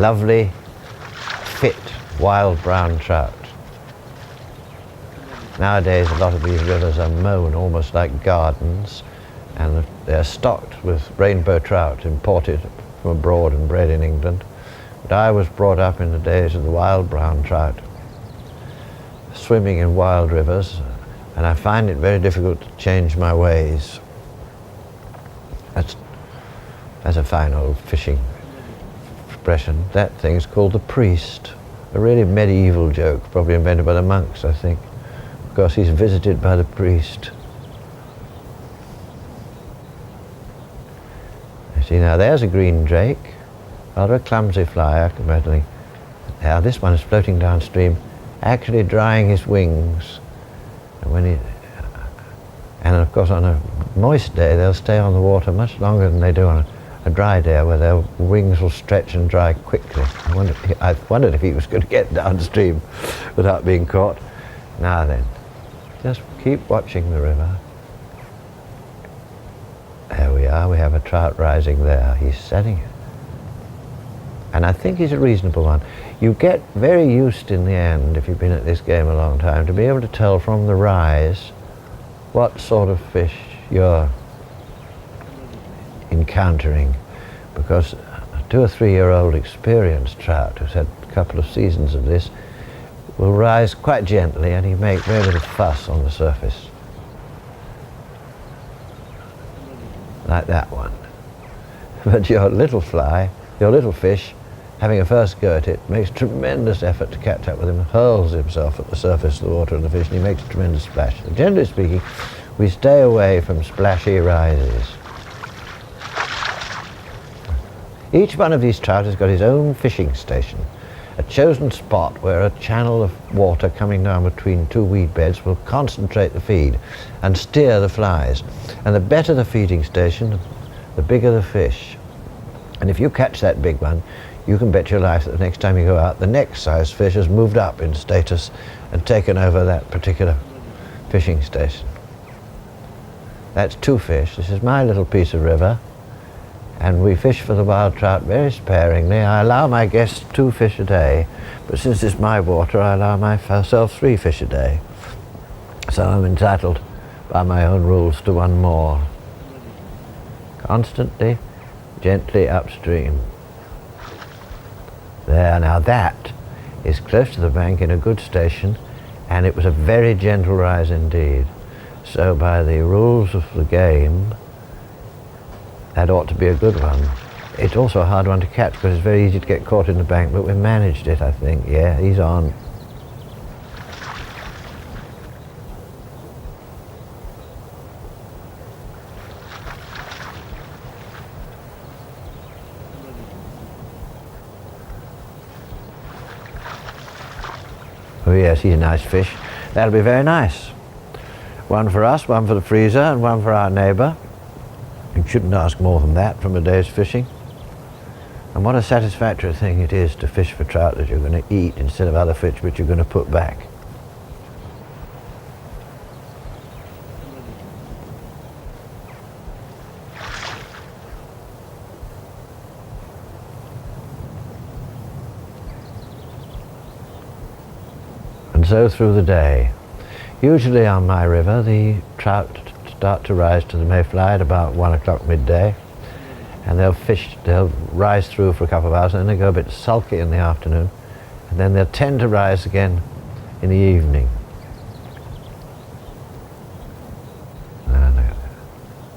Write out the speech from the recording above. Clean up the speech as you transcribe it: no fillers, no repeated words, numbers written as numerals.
lovely, fit, wild brown trout. Nowadays a lot of these rivers are mown almost like gardens, and they're stocked with rainbow trout imported from abroad and bred in England. But I was brought up in the days of the wild brown trout, swimming in wild rivers, and I find it very difficult to change my ways. That's a fine old fishing expression. That thing's called the priest. A really medieval joke, probably invented by the monks, I think. Of course, he's visited by the priest. You see, now there's a green drake, rather a clumsy fly, admittedly. Now this one is floating downstream, actually drying his wings. And of course on a moist day they'll stay on the water much longer than they do on a dry day, where their wings will stretch and dry quickly. I wondered if he was going to get downstream without being caught. Now then, just keep watching the river. There we are, we have a trout rising there. He's setting it. And I think he's a reasonable one. You get very used in the end, if you've been at this game a long time, to be able to tell from the rise what sort of fish you're encountering, because a 2 or 3 year old experienced trout who's had a couple of seasons of this will rise quite gently, and he makes very little fuss on the surface. Like that one. But your little fly, your little fish, having a first go at it, makes tremendous effort to catch up with him, hurls himself at the surface of the water of the fish, and he makes a tremendous splash. So generally speaking, we stay away from splashy rises. Each one of these trout has got his own fishing station, a chosen spot where a channel of water coming down between 2 weed beds will concentrate the feed and steer the flies. And the better the feeding station, the bigger the fish. And if you catch that big one, you can bet your life that the next time you go out, the next size fish has moved up in status and taken over that particular fishing station. That's 2 fish. This is my little piece of river, and we fish for the wild trout very sparingly. I allow my guests 2 fish a day, but since it's my water, I allow myself 3 fish a day. So I'm entitled by my own rules to 1 more. Constantly, gently upstream. There, now that is close to the bank in a good station, and it was a very gentle rise indeed. So by the rules of the game, that ought to be a good one. It's also a hard one to catch because it's very easy to get caught in the bank, but we managed it, I think. Yeah, he's on. Oh yes, he's a nice fish. That'll be very nice. 1 for us, 1 for the freezer, and 1 for our neighbour. You shouldn't ask more than that from a day's fishing. And what a satisfactory thing it is to fish for trout that you're going to eat instead of other fish which you're going to put back. And so through the day. Usually on my river the trout start to rise to the mayfly at about 1 o'clock midday, and they'll rise through for a couple of hours, and then they go a bit sulky in the afternoon, and then they'll tend to rise again in the evening.